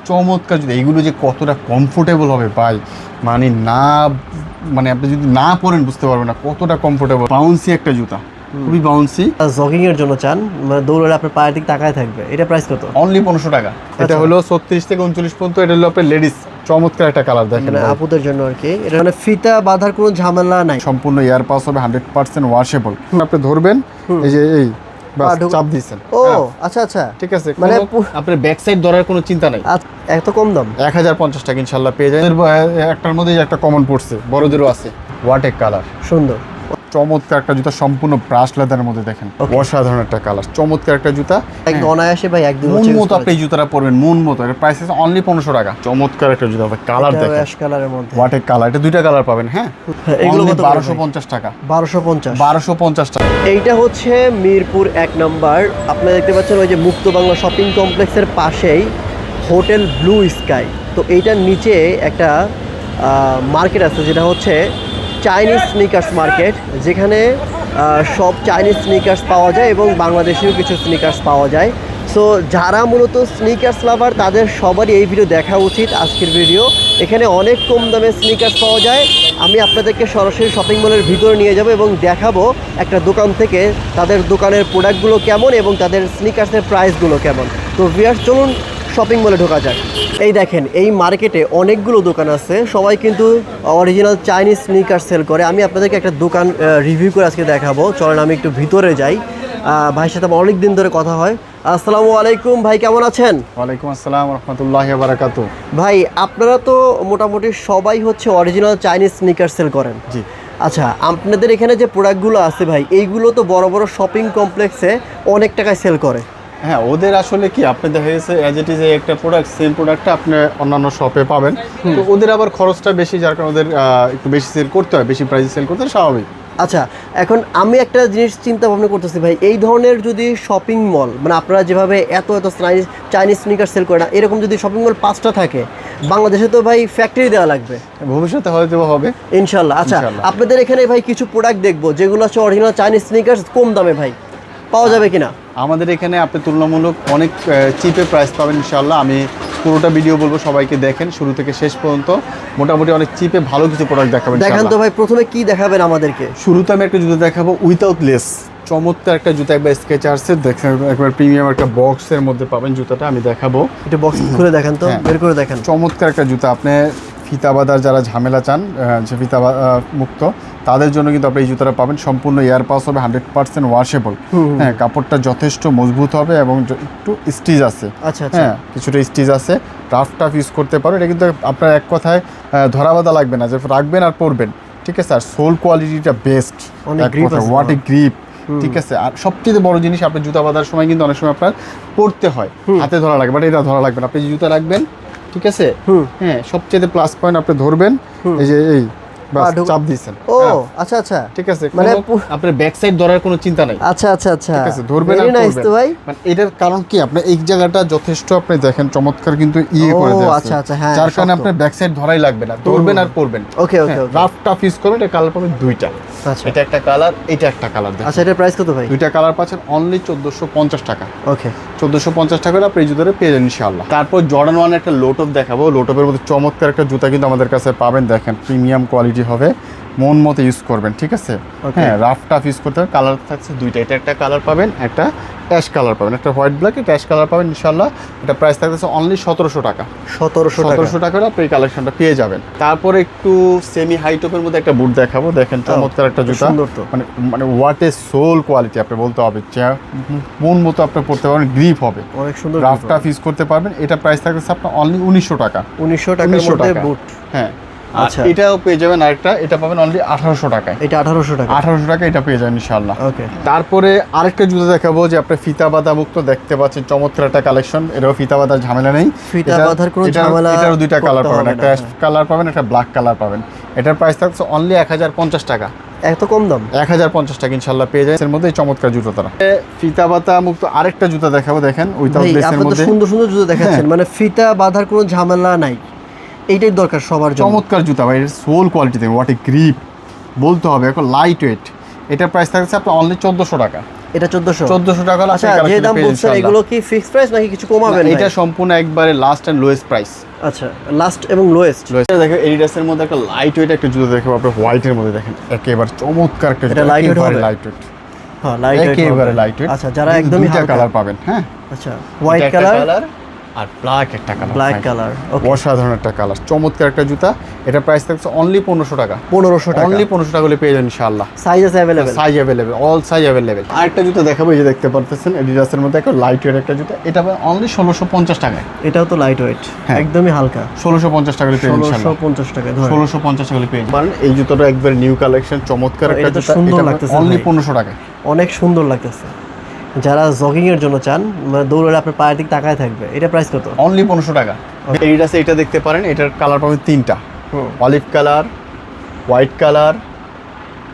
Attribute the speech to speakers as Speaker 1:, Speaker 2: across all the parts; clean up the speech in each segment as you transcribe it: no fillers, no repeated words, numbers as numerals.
Speaker 1: চমৎকার জুতা। এইগুলো যে কতটা কমফোর্টেবল হবে ভাই, মানে আপনি যদি না পরেন বুঝতে পারবেন না কতটা কমফোর্টেবল। বাউন্সি একটা জুতা, খুবই বাউন্সি।
Speaker 2: জগিং এর জন্য চান, মানে দৌড়ালে আপনার পায়ের দিক তাকায় থাকবে। এটা প্রাইস কত?
Speaker 1: অনলি 1500 টাকা। এটা হলো 36 থেকে 39 পর্যন্ত। এটা হলো আপনার লেডিস, চমৎকার একটা কালার দেখেন,
Speaker 2: মানে আপুদের জন্য আর কি। এটা মানে ফিতা বাঁধার কোনো ঝামেলা নাই,
Speaker 1: সম্পূর্ণ এয়ার পাস হবে, 100% ওয়াশেবল। আপনি ধরবেন, এই যে এই চাপ দিয়েছেন।
Speaker 2: ও আচ্ছা আচ্ছা,
Speaker 1: ঠিক আছে,
Speaker 2: মানে
Speaker 1: আপনার ব্যাক সাইড ধরার কোনো চিন্তা নাই।
Speaker 2: এত কম দাম?
Speaker 1: 1050 টাকা ইনশাল্লাহ পেয়ে যায়। একটার মধ্যে একটা কমন পড়ছে, বড়দেরও আছে। ওয়াটেক কালার,
Speaker 2: সুন্দর
Speaker 1: চমৎকার একটা জুতা, সম্পূর্ণ ব্রাশ লেদারের মধ্যে দেখেন, অসাধারণ একটা কালার, চমৎকার একটা জুতা।
Speaker 2: একদম অনায়াসে ভাই, একদম
Speaker 1: মন মতো আপনি এই জুতাটা পরবেন, মন মতো। এর প্রাইস আছে অনলি 1500 টাকা। চমৎকার একটা জুতা, কালার দেখেন,
Speaker 2: অ্যাশ কালারের মধ্যে
Speaker 1: ওয়াটেক কালার। এটা দুইটা কালার পাবেন। হ্যাঁ,
Speaker 2: এগুলো কত?
Speaker 1: 1250 টাকা।
Speaker 2: 1250
Speaker 1: টাকা।
Speaker 2: এইটা হচ্ছে মিরপুর 1 নম্বর। আপনারা দেখতে পাচ্ছেন ওই যে মুক্ত বাংলা শপিং কমপ্লেক্সের পাশেই হোটেল ব্লু স্কাই। তো এইটার নিচে একটা মার্কেট আছে, যেটা হচ্ছে চাইনিজ স্নিকার্স মার্কেট, যেখানে সব চাইনিজ স্নিকার্স পাওয়া যায় এবং বাংলাদেশেও কিছু স্নিকার্স পাওয়া যায়। সো যারা মূলত স্নিকার্স লাভার তাদের সবারই এই ভিডিও দেখা উচিত। আজকের ভিডিও এখানে অনেক কম দামে স্নিকার্স পাওয়া যায়। আমি আপনাদেরকে সরাসরি শপিং মলের ভিতরে নিয়ে যাব এবং দেখাবো একটা দোকান থেকে তাদের দোকানের প্রোডাক্টগুলো কেমন এবং তাদের স্নিকার্সের প্রাইসগুলো কেমন। তো ভিউয়ার্স, চলুন শপিং মলে ঢোকা যাক। এই দেখেন, এই মার্কেটে অনেকগুলো দোকান আছে, সবাই কিন্তু অরিজিনাল চাইনিজ স্নিকার সেল করে। আমি আপনাদেরকে একটা দোকান রিভিউ করে আজকে দেখাবো। চলেন আমি একটু ভিতরে যাই। ভাইয়ের সাথে আমার অনেক দিন ধরে কথা হয়। আসসালামু আলাইকুম ভাই, কেমন আছেন?
Speaker 1: ওয়ালাইকুম আসসালাম রাহমাতুল্লাহি ওয়া বারাকাতুহু।
Speaker 2: ভাই, আপনারা তো মোটামুটি সবাই হচ্ছে অরিজিনাল চাইনিজ স্নিকার সেল করেন।
Speaker 1: জি।
Speaker 2: আচ্ছা, আপনাদের এখানে যে প্রোডাক্টগুলো আছে ভাই, এইগুলো তো বড় বড় শপিং কমপ্লেক্সে অনেক টাকায় সেল করে।
Speaker 1: হ্যাঁ, ওদের আসলে কি, আপনি দেখা গেছে অ্যাজ ইট ইজ একটা প্রোডাক্ট, সেম প্রোডাক্টটা আপনি অন্যান্য শপে পাবেন, তো ওদের আবার খরচটা বেশি, যার কারণে ওদের একটু বেশি সেল করতে হয়, বেশি প্রাইসে সেল করতে হয়, স্বাভাবিক।
Speaker 2: আচ্ছা, এখন আমি একটা জিনিস চিন্তা ভাবনা করতেছি ভাই, এই ধরনের যদি শপিং মল, মানে আপনারা যেভাবে এত এত চাইনিজ স্নিকার সেল করে না, এরকম যদি শপিং মল 5টা থাকে বাংলাদেশে, তো ভাই ফ্যাক্টরি দেওয়া লাগবে
Speaker 1: ভবিষ্যতে হয়তো হবে
Speaker 2: ইনশাল্লাহ। আচ্ছা, আপনাদের এখানে ভাই কিছু প্রোডাক্ট দেখবো যেগুলো হচ্ছে অরিজিনাল চাইনিজ স্নিকার, কম দামে ভাই পাওয়া যাবে কিনা?
Speaker 1: আমাদের এখানে আপনি তুলনামূলক অনেক চিপে প্রাইস পাবেন ইনশাআল্লাহ। আমি পুরোটা ভিডিও বলবো, সবাইকে দেখেন শুরু থেকে শেষ পর্যন্ত। মোটামুটি অনেক চিপে ভালো কিছু প্রোডাক্ট দেখাবেন।
Speaker 2: দেখান তো ভাই, প্রথমে কি দেখাবেন আমাদেরকে?
Speaker 1: শুরুতে আমি একটা জুতা দেখাবো উইথাউট লেস, চমৎকার একটা জুতা, একবার স্কেচার্সের দেখেন, একবার প্রিমিয়াম একটা বক্সের মধ্যে পাবেন জুতাটা। আমি দেখাবো,
Speaker 2: এটা বক্স খুলে দেখান তো, বের করে দেখান।
Speaker 1: চমৎকার একটা জুতা। আপনি ফিতা বাঁধার যারা ঝামেলা চান, যে ফিতা মুক্ত, তাদের জন্য কিন্তু আপনি এই জুতাটা পাবেন। সম্পূর্ণ এয়ার পাস হবে, 100% ওয়াশেবল। হ্যাঁ, কাপড়টা যথেষ্ট মজবুত হবে এবং একটু স্টিচ আছে।
Speaker 2: আচ্ছা,
Speaker 1: হ্যাঁ, কিছুটা স্টিচ আছে, রাফ টাফ ইউজ করতে পারো। এটা কিন্তু আপনার এক কথায় ধরা বাঁধা লাগবে না, যে রাখবেন আর পরবেন। ঠিক আছে, আর সোল কোয়ালিটিটা বেস্ট, ওয়াট এ গ্রিপ। ঠিক আছে, আর সবচেয়ে বড় জিনিস, আপনি জুতা বাঁধার সময় কিন্তু অনেক সময় আপনার পরতে হয়, হাতে ধরা লাগবে, বাট এটা ধরা লাগবে না। আপনি যে জুতা রাখবেন, ঠিক আছে, হ্যাঁ, সবচেয়ে প্লাস পয়েন্ট, আপনি ধরবেন, এই যে এই চাপ দিয়েছেন।
Speaker 2: ও আচ্ছা আচ্ছা,
Speaker 1: ঠিক আছে,
Speaker 2: মানে
Speaker 1: আপনার ব্যাক সাইড ধরার কোনো চিন্তা নাই।
Speaker 2: আচ্ছা আচ্ছা আচ্ছা,
Speaker 1: ঠিক আছে, ধরবেন আর
Speaker 2: পরবেন তো ভাই।
Speaker 1: মানে এটার কারণ কি, আপনি এই জায়গাটা যথেষ্ট আপনি দেখেন চমৎকার কিন্তু করে দেওয়া আছে।
Speaker 2: আচ্ছা আচ্ছা, হ্যাঁ,
Speaker 1: যার কারণে আপনার ব্যাক সাইড ধরাই লাগবে না, ধরবেন আর পরবেন।
Speaker 2: ওকে ওকে,
Speaker 1: রাফ টাফ ইউজ করবেন। এটা কালার পাবেন দুইটা।
Speaker 2: আচ্ছা,
Speaker 1: এটা একটা কালার, এটা একটা কালার।
Speaker 2: আচ্ছা, এটার প্রাইস কত ভাই?
Speaker 1: দুইটা কালার পাচ্ছেন অনলি 1450 টাকা।
Speaker 2: ওকে,
Speaker 1: 1450 টাকা আপনি এই জুতাটা পেয়ে যান ইনশাআল্লাহ। তারপর জর্ডান 1 একটা লোটপ দেখাবো। লোটপের মধ্যে চমৎকার একটা জুতা কিন্তু আমাদের কাছে পাবেন, দেখেন প্রিমিয়াম কোয়ালিটি হবে, মন মতো ইউজ করবেন। ঠিক আছে, হ্যাঁ, রাফ টাফ ইউজ করতে হবে। কালার থাকছে দুইটা, এটা একটা কালার পাবেন, একটা অ্যাশ কালার পাবেন, একটা হোয়াইট ব্ল্যাক, এটা অ্যাশ কালার পাবেন ইনশাআল্লাহ। এটা প্রাইস থাকতেছে অনলি 1700 টাকা।
Speaker 2: 1700
Speaker 1: টাকা আপনি এই কালেকশনটা পেয়ে যাবেন। তারপরে একটু সেমি হাই টপের মধ্যে একটা বুট দেখাবো, দেখেন চমৎকার একটা জুতা, মানে হোয়াট এ সোল কোয়ালিটি আপনি বলতে হবে, মন মতো আপনি পড়তে পারবেন, গ্রিপ হবে,
Speaker 2: অনেক সুন্দর,
Speaker 1: রাফ টাফ ইউজ করতে পারবেন। এটা প্রাইস থাকছে আপনার অনলি 1900 টাকা।
Speaker 2: 1900 টাকার মধ্যে বুট।
Speaker 1: হ্যাঁ,
Speaker 2: আচ্ছা,
Speaker 1: এটাও পেয়ে যাবেন। আরেকটা, এটা পাবেন অনলি 1800 টাকায়।
Speaker 2: এটা 1800 টাকা।
Speaker 1: 1800 টাকা এটা পেয়ে যাবেন ইনশাআল্লাহ।
Speaker 2: ওকে,
Speaker 1: তারপরে আরেকটা জুতা দেখাবো, যে আপনি ফিতা বাঁধা মুক্ত দেখতে পাচ্ছেন, চমৎকার একটা কালেকশন। এটাও ফিতা বাঁধার ঝামেলা নেই,
Speaker 2: ফিতা বাঁধার কোনো ঝামেলা।
Speaker 1: এটারও দুইটা কালার পাবেন, একটা অ্যাশ কালার পাবেন, একটা ব্ল্যাক কালার পাবেন। এটার প্রাইস থাকছে অনলি 1050 টাকা।
Speaker 2: এত কম দাম?
Speaker 1: 1050 টাকা ইনশাআল্লাহ পেয়ে যায়। এর মধ্যে চমৎকার জুতো তারা। ফিতা বাঁধা মুক্ত আরেকটা জুতা দেখাবো, দেখেন উইথাউট লেসের মধ্যে
Speaker 2: সুন্দর সুন্দর জুতো দেখাচ্ছেন, মানে ফিতা বাঁধার কোনো ঝামেলা নাই, এইটাই দরকার সবার জন্য।
Speaker 1: চমৎকার জুতা ভাই, সোল কোয়ালিটি দেখুন, হোয়াট এ গ্রিপ বলতে হবে, এখন লাইট ওয়েট। এটার প্রাইস থাকছে আপনার অনলি 1400 টাকা।
Speaker 2: এটা 1400
Speaker 1: 1400 টাকা হলে
Speaker 2: আচ্ছা
Speaker 1: আপনি
Speaker 2: যে
Speaker 1: কালেকশন
Speaker 2: দাম
Speaker 1: পেয়ে
Speaker 2: বলছেন
Speaker 1: যাবেন
Speaker 2: এগুলো কি ফিক্সড প্রাইস নাকি কিছু কমাবেন
Speaker 1: এটা সম্পূর্ণ একবারে লাস্ট এন্ড লোয়েস্ট প্রাইস।
Speaker 2: আচ্ছা লাস্ট এবং লোয়েস্ট।
Speaker 1: দেখো এডিডাসের মধ্যে একটা লাইট ওয়েট একটা জুতো দেখো আপনি হোয়াইটের মধ্যে দেখেন একেবারে চমৎকার একটা
Speaker 2: এটা
Speaker 1: জুতো,
Speaker 2: লাইট ওয়েট
Speaker 1: একেবারে
Speaker 2: হবে?
Speaker 1: লাইট ওয়েট,
Speaker 2: হ্যাঁ লাইট
Speaker 1: একেবারে লাইট ওয়েট।
Speaker 2: আচ্ছা যারা একদমই
Speaker 1: দুইটা
Speaker 2: হালকা
Speaker 1: কালার পাবেন, হ্যাঁ
Speaker 2: আচ্ছা হোয়াইট
Speaker 1: এটা একটা
Speaker 2: কালার
Speaker 1: কালার আর ব্ল্যাক একটা কালার,
Speaker 2: ব্ল্যাক কালার ওকে
Speaker 1: অসাধারণ একটা কালার, চমৎকার একটা জুতা। এটা প্রাইস থাকছে অনলি 1500 টাকা,
Speaker 2: 1500 টাকা
Speaker 1: অনলি 1500 টাকা হলে পেয়ে যাবেন ইনশাআল্লাহ।
Speaker 2: সাইজ আছে available
Speaker 1: size available, all size available. আরেকটা জুতা দেখাবো, এই যে দেখতে পারতেছেন এডিডাসের মধ্যে একটা লাইট ওয়েট একটা জুতা, এটা অনলি 1650 টাকায়।
Speaker 2: এটাও তো লাইট ওয়েট
Speaker 1: হ্যাঁ।
Speaker 2: একদমই হালকা
Speaker 1: 1650 টাকা হলে পেয়ে যাবেন ইনশাআল্লাহ।
Speaker 2: 1650 টাকা ধরে
Speaker 1: 1650 টাকা হলে পেয়ে যাবেন। এই জুতোটা একবার নিউ কালেকশন, চমৎকার একটা
Speaker 2: এটা তো
Speaker 1: জুতা,
Speaker 2: সুন্দর লাগতেছে
Speaker 1: অনলি
Speaker 2: ভাই।
Speaker 1: 1500 টাকায়।
Speaker 2: অনেক সুন্দর লাগতেছে। যারা জগিং এর জন্য চান মানে দৌড়ালে আপনার পায়ের দিক তাকায় থাকবে, এটা প্রাইস কত?
Speaker 1: অনলি 1500 টাকা। এডিডাসে এটা দেখতে পারেন, এটার কালার পাবেন তিনটা, olive colour, white colour,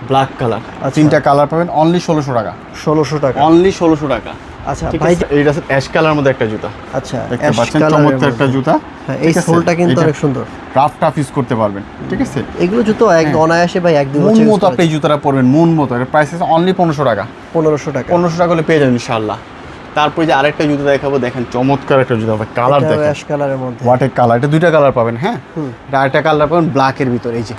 Speaker 1: black colour,
Speaker 2: আচ্ছা।
Speaker 1: তিনটা কালার পাবেন অনলি 1600 টাকা,
Speaker 2: 1600 টাকা
Speaker 1: অনলি 1600 টাকা।
Speaker 2: আচ্ছা
Speaker 1: ঠিক
Speaker 2: ভাই
Speaker 1: আছে, এডিডাসে অ্যাশ কালার মধ্যে একটা জুতা
Speaker 2: আচ্ছা
Speaker 1: দেখতে
Speaker 2: অ্যাশ
Speaker 1: পাচ্ছেন,
Speaker 2: কালারের
Speaker 1: চমৎকার একটা
Speaker 2: মধ্যে।
Speaker 1: জুতা।
Speaker 2: হ্যাঁ এই
Speaker 1: ঠিক আছে?
Speaker 2: সোলটা কিন্তু
Speaker 1: এটা
Speaker 2: অনেক সুন্দর।
Speaker 1: রাফ টাফ ইউজ করতে পারবেন, ঠিক আছে?
Speaker 2: এগুলো জুতো একদম অনায়াসে ভাই এক দুই
Speaker 1: মন
Speaker 2: বছর
Speaker 1: মতো আপনি এই জুতাটা পরবেন, মন মতো। এর প্রাইস আছে অনলি 1500 টাকা,
Speaker 2: 1500 টাকা
Speaker 1: 1500 টাকা হলে পেয়ে যাবেন ইনশাআল্লাহ। তারপরে যে আরেকটা জুতা দেখাবো, দেখেন চমৎকার একটা জুতা, কালার
Speaker 2: এটা
Speaker 1: দেখেন
Speaker 2: অ্যাশ কালারের মধ্যে।
Speaker 1: হোয়াট এ কালার, এটা দুইটা কালার পাবেন, হ্যাঁ এটা আরেকটা কালার পাবেন ব্ল্যাকের ভিতরে, এই যে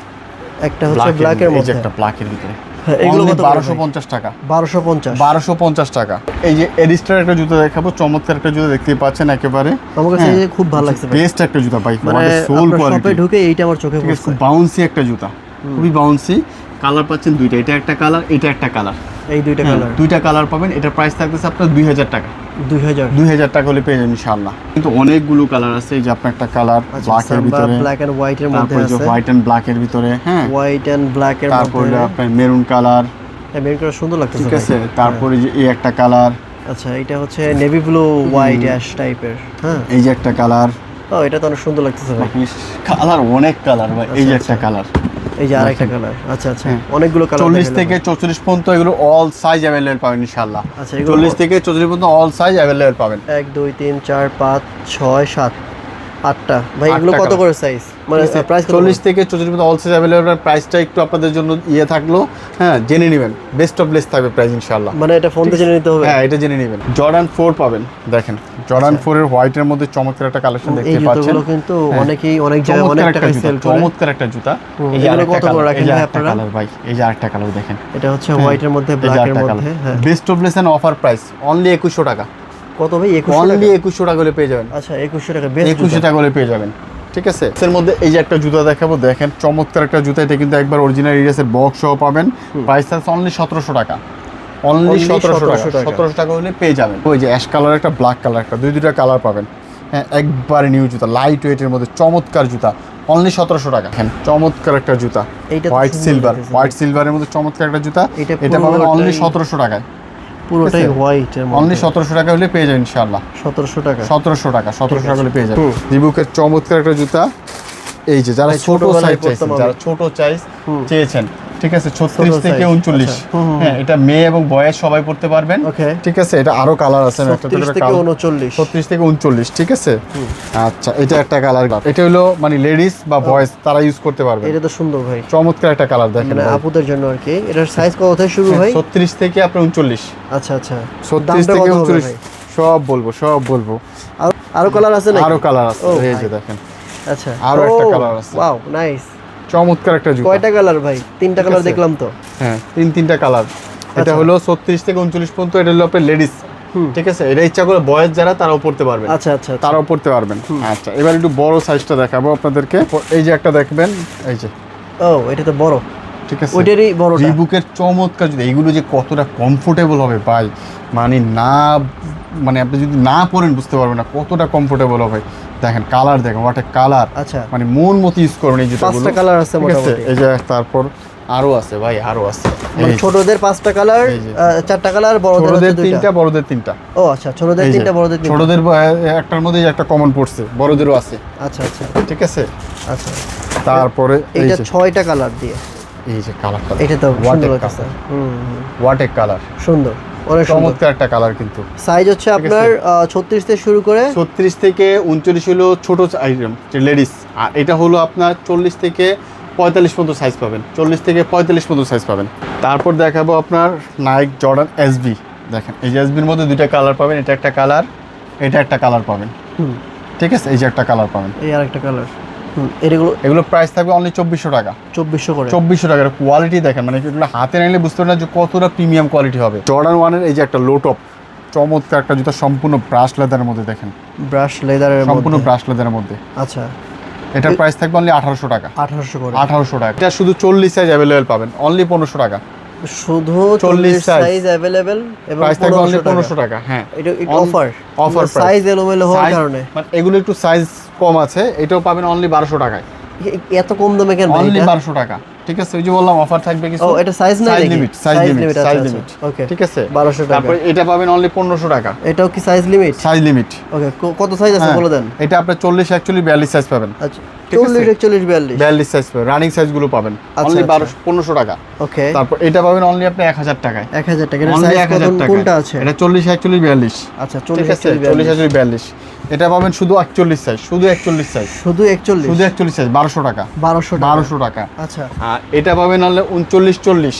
Speaker 2: একটা হচ্ছে ব্ল্যাকের
Speaker 1: এই যে
Speaker 2: মধ্যে
Speaker 1: একটা ব্ল্যাকের ভিতরে,
Speaker 2: হ্যাঁ, এগুলো
Speaker 1: Only
Speaker 2: কত করে ভাই?
Speaker 1: 1250 টাকা,
Speaker 2: 1250
Speaker 1: 1250 টাকা। এই যে এডিস্টার একটা জুতা দেখাবো, চমৎকার একটা জুতা দেখতেই পাচ্ছেন, একেবারে
Speaker 2: আমার কাছে এই খুব ভালো লাগছে ভাই।
Speaker 1: বেস্ট একটা জুতা ভাই,
Speaker 2: মানে
Speaker 1: সোল
Speaker 2: আপনার শপে
Speaker 1: কোয়ালিটি,
Speaker 2: ঢুকে এইটা আমার চোখে
Speaker 1: ঠিক আছে?
Speaker 2: পড়ছে।
Speaker 1: খুব বাউন্সি একটা জুতা, খুবই বাউন্সি। কালার পাচ্ছেন দুইটা, এটা একটা কালার, এটা একটা কালার,
Speaker 2: এই দুইটা কালার
Speaker 1: দুইটা কালার পাবেন। এটার প্রাইস থাকতেছে আপনার 2000 টাকা,
Speaker 2: 2000
Speaker 1: 2000 টাকা হলে পেয়ে যাবেন ইনশাআল্লাহ। কিন্তু অনেকগুলো কালার আছে, এই যে আপনার একটা কালার ব্ল্যাকের ভিতরে,
Speaker 2: ব্ল্যাক এন্ড হোয়াইট এর মধ্যে
Speaker 1: তারপরে যে
Speaker 2: আছে,
Speaker 1: হোয়াইট এন্ড ব্ল্যাকের ভিতরে, হ্যাঁ
Speaker 2: হোয়াইট এন্ড ব্ল্যাক এর
Speaker 1: তারপরে
Speaker 2: মধ্যে।
Speaker 1: আপনার মেরুন কালার,
Speaker 2: হ্যাঁ মেরুন কালার সুন্দর লাগতেছে
Speaker 1: ঠিক
Speaker 2: ভাই।
Speaker 1: আছে? তারপরে যে এই একটা কালার,
Speaker 2: আচ্ছা এটা হচ্ছে নেভি ব্লু হোয়াইট অ্যাশ টাইপের, হ্যাঁ
Speaker 1: এই যে একটা কালার,
Speaker 2: ও এটা তো অনেক সুন্দর লাগতেছে ভাই।
Speaker 1: কালার অনেক কালার ভাই, এই যে একটা কালার,
Speaker 2: এই যে আরেকটা কালার, আচ্ছা আচ্ছা অনেকগুলো কালার
Speaker 1: 40 থেকে 44 পর্যন্ত এগুলো অল সাইজ অ্যাভেলেবল পাবেন ইনশাআল্লাহ।
Speaker 2: আচ্ছা, এগুলো
Speaker 1: 40 থেকে 44 পর্যন্ত অল সাইজ অ্যাভেলেবল পাবেন।
Speaker 2: 1 2 3 4 5 6 7 8টা ভাই, এগুলো
Speaker 1: আটটা
Speaker 2: কত
Speaker 1: colour।
Speaker 2: করে সাইজ মানে প্রাইস
Speaker 1: 40 থেকে 44 পর্যন্ত অল সাইজ অ্যাভেলেবল, প্রাইসটা একটু আপনাদের জন্য ইয়ে থাকলো, হ্যাঁ জেনে নেবেন, বেস্ট অফ বেস্ট থাকবে প্রাইস ইনশাআল্লাহ।
Speaker 2: মানে এটা ফোন থেকে জেনে নিতে হবে।
Speaker 1: হ্যাঁ এটা জেনে নেবেন। জর্ডান 4 পাবেন, দেখেন জর্ডান 4 এর হোয়াইটের মধ্যে চমৎকার একটা কালেকশন
Speaker 2: এই
Speaker 1: দেখতে পাচ্ছেন।
Speaker 2: জুতোগুলো কিন্তু
Speaker 1: হ্যাঁ।
Speaker 2: অনেকেই অনেক জায়গায় অনেক
Speaker 1: চমৎকার একটা
Speaker 2: টাকায়
Speaker 1: জুতা,
Speaker 2: সেল করে।
Speaker 1: চমৎকার একটা জুতা। এই যে
Speaker 2: এগুলো
Speaker 1: আরেকটা
Speaker 2: কত করে
Speaker 1: কালার,
Speaker 2: রাখেন
Speaker 1: এই যে
Speaker 2: ভাই
Speaker 1: আরেকটা
Speaker 2: আপনারা?
Speaker 1: কালার ভাই, এই যে আরেকটা কালার দেখেন,
Speaker 2: এটা হচ্ছে হোয়াইটের মধ্যে
Speaker 1: এই যে
Speaker 2: ব্ল্যাক এর
Speaker 1: আরেকটা
Speaker 2: মধ্যে,
Speaker 1: কালার।
Speaker 2: হ্যাঁ
Speaker 1: best of lesson offer price only 2100 টাকা,
Speaker 2: কত ভাই 2100
Speaker 1: অনলি
Speaker 2: টাকা?
Speaker 1: 2100 টাকা হলে পেয়ে যাবেন,
Speaker 2: আচ্ছা 2100 টাকা বেস্ট
Speaker 1: 2100 টাকা হলে পেয়ে যাবেন, ঠিক আছে? এর মধ্যে এই যে একটা জুতা দেখাবো, দেখেন চমৎকার একটা জুতা, এটা কিন্তু একবার অরিজিনাল এরিয়াসের বক্স সহ পাবেন। প্রাইস আছে অনলি 1700 টাকা, অনলি 1700 টাকা, 1700 টাকা হলে পেয়ে যাবেন। ওই যে অ্যাশ কালার একটা, ব্ল্যাক কালার একটা, দুইটা কালার পাবেন, হ্যাঁ একবারে নিউ জুতা, লাইট ওয়েটের মধ্যে চমৎকার জুতা, অনলি 1700 টাকা। হ্যাঁ চমৎকার একটা জুতা,
Speaker 2: এইটা তো
Speaker 1: হোয়াইট
Speaker 2: সুন্দর
Speaker 1: সিলভার,
Speaker 2: লাগতেছে।
Speaker 1: হোয়াইট সিলভারের মধ্যে চমৎকার একটা জুতা,
Speaker 2: এটা
Speaker 1: এটা পাবেন অনলি
Speaker 2: পুরোটাই-
Speaker 1: 1700 টাকায়,
Speaker 2: পুরোটাই
Speaker 1: ঠিক আছে?
Speaker 2: হোয়াইট এর মধ্যে
Speaker 1: অনলি 1700 টাকা হলে পেয়ে যাবেন ইনশাআল্লাহ।
Speaker 2: 1700 টাকা
Speaker 1: 1700 টাকা, 1700 টাকা হলে পেয়ে যাবেন।
Speaker 2: হুম।
Speaker 1: রিবুকের চমৎকার একটা জুতা, এই যে যারা
Speaker 2: ভাই,
Speaker 1: ছোট
Speaker 2: ছোটবেলায়
Speaker 1: সাইজ
Speaker 2: পড়তাম
Speaker 1: চাইছেন,
Speaker 2: আমি।
Speaker 1: যারা ছোট সাইজ চেয়েছেন, ঠিক আছে?
Speaker 2: ছোট
Speaker 1: 36 থেকে
Speaker 2: size,
Speaker 1: 39,
Speaker 2: আচ্ছা। হুম,
Speaker 1: হ্যাঁ এটা মেয়ে এবং বয়স সবাই পড়তে পারবেন,
Speaker 2: ওকে
Speaker 1: ঠিক আছে? এটা আরো কালার আছে, আমি একটা
Speaker 2: 36 থেকে 39
Speaker 1: 36 থেকে 39, ঠিক আছে? আচ্ছা এটা একটা কালার, এটা হলো মানে লেডিস বা বয়েজ তারা ইউজ করতে পারবে,
Speaker 2: এটা তো সুন্দর ভাই,
Speaker 1: চমৎকার একটা কালার দেখেন
Speaker 2: মানে
Speaker 1: ভাই।
Speaker 2: আপুদের জন্য আর কি। এটার সাইজ কত থেকে শুরু ভাই?
Speaker 1: 36 থেকে আপনার 39,
Speaker 2: আচ্ছা আচ্ছা
Speaker 1: 36
Speaker 2: দামটা
Speaker 1: থেকে
Speaker 2: কত হবে
Speaker 1: 39
Speaker 2: ভাই?
Speaker 1: সব বলবো, সব বলবো।
Speaker 2: আরো কালার আছে নাকি?
Speaker 1: আরো কালার আছে,
Speaker 2: ও
Speaker 1: এই
Speaker 2: ভাই।
Speaker 1: যে দেখেন
Speaker 2: আচ্ছা
Speaker 1: আরো একটা colour আছে।
Speaker 2: Wow nice.
Speaker 1: চমৎকার একটা জুতা।
Speaker 2: কয়টা কালার ভাই? তিনটা কালার
Speaker 1: আছে।
Speaker 2: দেখলাম তো।
Speaker 1: হ্যাঁ তিনটা কালার। এটা
Speaker 2: আচ্ছা।
Speaker 1: হলো 36 থেকে 39 পর্যন্ত, এটা হলো আপনার লেডিস, ঠিক আছে? এটা ইচ্ছা করে বয়েজ যারা তারাও পড়তে পারবেন,
Speaker 2: আচ্ছা আচ্ছা আচ্ছা।
Speaker 1: তারাও পড়তে পারবেন। আচ্ছা এবার একটু বড় সাইজটা দেখাবো আপনাদেরকে। এই যে একটা দেখবেন, এই যে,
Speaker 2: ও এটা তো বড়,
Speaker 1: ঠিক আছে?
Speaker 2: ওইটারই বড়টা।
Speaker 1: রিবুকের চমৎকার জুতা, এইগুলো যে কতটা কমফোর্টেবল হবে ভাই, মানে না, মানে আপনি যদি না পরেন বুঝতে পারবেন না কতটা কমফোর্টেবল হবে। দেখেন কালার দেখেন, হোয়াট এ কালার,
Speaker 2: আচ্ছা
Speaker 1: মানে মন মতো ইউজ করুন এই জুতাগুলো।
Speaker 2: 5টা কালার আছে
Speaker 1: ঠিক আছে?
Speaker 2: মোটামুটি।
Speaker 1: এই যে তারপর আরো আছে ভাই, আরো আছে।
Speaker 2: মানে
Speaker 1: এই
Speaker 2: ছোটদের 5টা কালার,
Speaker 1: এই যে।
Speaker 2: 4টা কালার, বড়দের
Speaker 1: ছোটদের
Speaker 2: হচ্ছে 2টা।
Speaker 1: 3টা, বড়দের 3টা।
Speaker 2: ও আচ্ছা ছোটদের
Speaker 1: এই যে,
Speaker 2: 3টা, বড়দের 3টা।
Speaker 1: ছোটদের একটার মধ্যে এই একটা কমন পড়ছে, বড়দেরও আছে,
Speaker 2: আচ্ছা আচ্ছা
Speaker 1: ঠিক আছে?
Speaker 2: আচ্ছা।
Speaker 1: তারপরে এই
Speaker 2: এটা
Speaker 1: যে,
Speaker 2: 6টা কালার দিয়ে,
Speaker 1: এই যে কালারটা,
Speaker 2: এটা তো
Speaker 1: হোয়াট
Speaker 2: সুন্দর
Speaker 1: এ
Speaker 2: লাগতেছে।
Speaker 1: হোয়াট এ কালার,
Speaker 2: সুন্দর, অনেক সুন্দর।
Speaker 1: চমৎকার একটা কালার কিন্তু।
Speaker 2: সাইজ হচ্ছে আপনার 36 থেকে শুরু করে
Speaker 1: 36 থেকে 39 হলো ছোট আইটেম, লেডিস। আর এটা হলো আপনার 40 থেকে 45 পর্যন্ত সাইজ পাবেন, 40 থেকে 45 পর্যন্ত সাইজ পাবেন। তারপর দেখাবো আপনার নাইক জর্ডান এসবি, দেখেন এইচএসবির মধ্যে দুইটা কালার পাবেন, এটা একটা কালার, এটা একটা কালার পাবেন। ঠিক আছে, এই যে একটা কালার পাবেন,
Speaker 2: এই আরেকটা কালার।
Speaker 1: এগুলো প্রাইস থাকবে অনলি 2400 টাকা।
Speaker 2: 2400 করে।
Speaker 1: 2400 টাকার কোয়ালিটি দেখেন, মানে এগুলো হাতে নিলে বুঝতে পারবেন না যে কতটা প্রিমিয়াম কোয়ালিটি হবে। জর্ডান 1 এর এই যে একটা লো টপ চমৎকার একটা জুতা, সম্পূর্ণ ব্রাশ লেদারের মধ্যে দেখেন,
Speaker 2: ব্রাশ লেদারের মধ্যে,
Speaker 1: সম্পূর্ণ ব্রাশ লেদারের মধ্যে।
Speaker 2: আচ্ছা,
Speaker 1: এটার প্রাইস থাকবে অনলি 1800 টাকা।
Speaker 2: 1800 করে।
Speaker 1: 1800 টাকা। এটা শুধু 40 সাইজ अवेलेबल পাবেন অনলি 1500 টাকা।
Speaker 2: শুধু
Speaker 1: 40
Speaker 2: সাইজ अवेलेबल এবং
Speaker 1: প্রাইস থাকবে অনলি 1500 টাকা। হ্যাঁ,
Speaker 2: এটা অফার
Speaker 1: অফার
Speaker 2: সাইজ এলোমেলো হওয়ার কারণে,
Speaker 1: মানে এগুলো একটু সাইজ কম আছে, এটাও পাবেন অনলি 1200 টাকায়।
Speaker 2: এত কম দামে কেন ভাই?
Speaker 1: অনলি 1200 টাকা। ঠিক আছে, ওই যে বললাম অফার থাকবে কিছু।
Speaker 2: ও এটা সাইজ নাই নাকি?
Speaker 1: Limit, size limit.
Speaker 2: ওকে,
Speaker 1: ঠিক আছে,
Speaker 2: 1200 টাকা।
Speaker 1: তারপর এটা পাবেন অনলি 1500 টাকা।
Speaker 2: এটাও কি size limit?
Speaker 1: Size limit.
Speaker 2: Okay, কত সাইজ আছে বলে দেন।
Speaker 1: এটা আপনার 40 41 42 সাইজ পাবেন।
Speaker 2: আচ্ছা,
Speaker 1: ঠিক আছে?
Speaker 2: 40 41 42
Speaker 1: 42 সাইজ পাবেন, রানিং সাইজগুলো পাবেন অনলি 1500 টাকা।
Speaker 2: ওকে,
Speaker 1: তারপর এটা পাবেন অনলি আপনি 1000 টাকায়।
Speaker 2: 1000 টাকা।
Speaker 1: অনলি
Speaker 2: সাইজ
Speaker 1: 1000 টাকা।
Speaker 2: কোনটা আছে?
Speaker 1: এটা 40 41 42।
Speaker 2: আচ্ছা,
Speaker 1: ঠিক
Speaker 2: 40
Speaker 1: আছে, 40 41 42। এটা পাবেন শুধু 41 সাইজ, শুধু 41 সাইজ,
Speaker 2: শুধু 41,
Speaker 1: শুধু 41 সাইজ 1200 টাকা।
Speaker 2: 1200
Speaker 1: টাকা।
Speaker 2: আচ্ছা,
Speaker 1: আর এটা পাবেন হলে 39 40।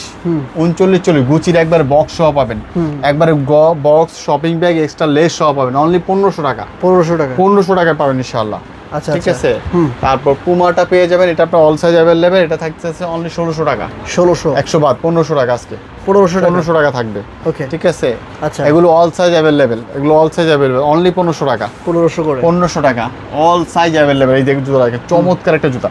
Speaker 1: 39 40 গুচির একবার বক্স সহ পাবেন, একবারে box shopping bag extra less সহ পাবেন অনলি 1500 টাকা।
Speaker 2: 1500 টাকা।
Speaker 1: 1500 টাকায় পাবেন ইনশাআল্লাহ।
Speaker 2: আচ্ছা,
Speaker 1: ঠিক আছে, তারপর পুমাটা পেয়ে যাবেন, এটা আপনার অল সাইজ अवेलेबल, এটা থাকতেছে অনলি 1600 টাকা।
Speaker 2: 1600
Speaker 1: 100 বাদ 1500 টাকা আজকে।
Speaker 2: 1500
Speaker 1: টাকা থাকবে।
Speaker 2: ওকে,
Speaker 1: ঠিক আছে,
Speaker 2: আচ্ছা,
Speaker 1: এগুলো অল সাইজ अवेलेबल, এগুলো অল সাইজ अवेलेबल অনলি 1500 টাকা।
Speaker 2: 1500 করে।
Speaker 1: 1500 টাকা অল সাইজ अवेलेबल। এই দেখুন জুতা দেখেন, চমৎকার একটা জুতা।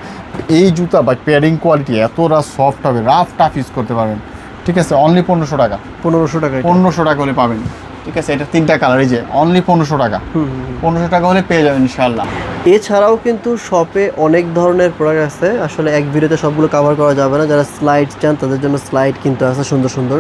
Speaker 1: এই জুতা বা প্যাডিং কোয়ালিটি এতটা সফট হবে, রাফ টাফ ইউজ করতে পারবেন। ঠিক আছে, অনলি 1500 টাকা।
Speaker 2: 1500 টাকা।
Speaker 1: 1500 টাকা হলে পাবেন। ঠিক আছে, এটা তিনটা কালার, এই যে অনলি 1500 টাকা। 1500 টাকা হলে পেয়ে যাবেন ইনশাআল্লাহ।
Speaker 2: এছাড়াও কিন্তু শপে অনেক ধরনের প্রোডাক্ট আছে, আসলে এক ভিডিওতে সবগুলো কভার করা যাবে না। যারা স্লাইড চান তাদের জন্য স্লাইড কিন্তু আছে সুন্দর সুন্দর।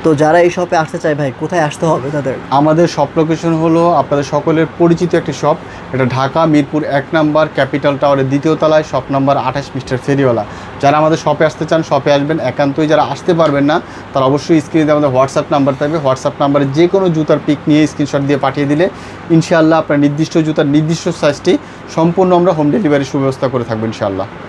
Speaker 2: তো যারা এই শপে আসতে চায় ভাই, কোথায় আসতে হবে তাদের?
Speaker 1: আমাদের শপ লোকেশন হলো আপনাদের সকলের পরিচিত একটি শপ, এটা ঢাকা মিরপুর 1 নাম্বার ক্যাপিটাল টাওয়ারের 2য় তলায়, শপ নাম্বার 28 মিস্টার ফেরিওয়ালা। যারা আমাদের শপে আসতে চান শপে আসবেন একান্তই। যারা আসতে পারবেন না তারা অবশ্যই স্ক্রিনে আমাদের হোয়াটসঅ্যাপ নাম্বার থাকবে, হোয়াটসঅ্যাপ নাম্বারে যে কোনো জুতার পিক নিয়ে স্ক্রিনশট দিয়ে পাঠিয়ে দিলে ইনশাআল্লাহ আপনার নির্দিষ্ট জুতার নির্দিষ্ট সাইজটি সম্পূর্ণ আমরা হোম ডেলিভারি সুব্যবস্থা করে থাকবো ইনশাআল্লাহ।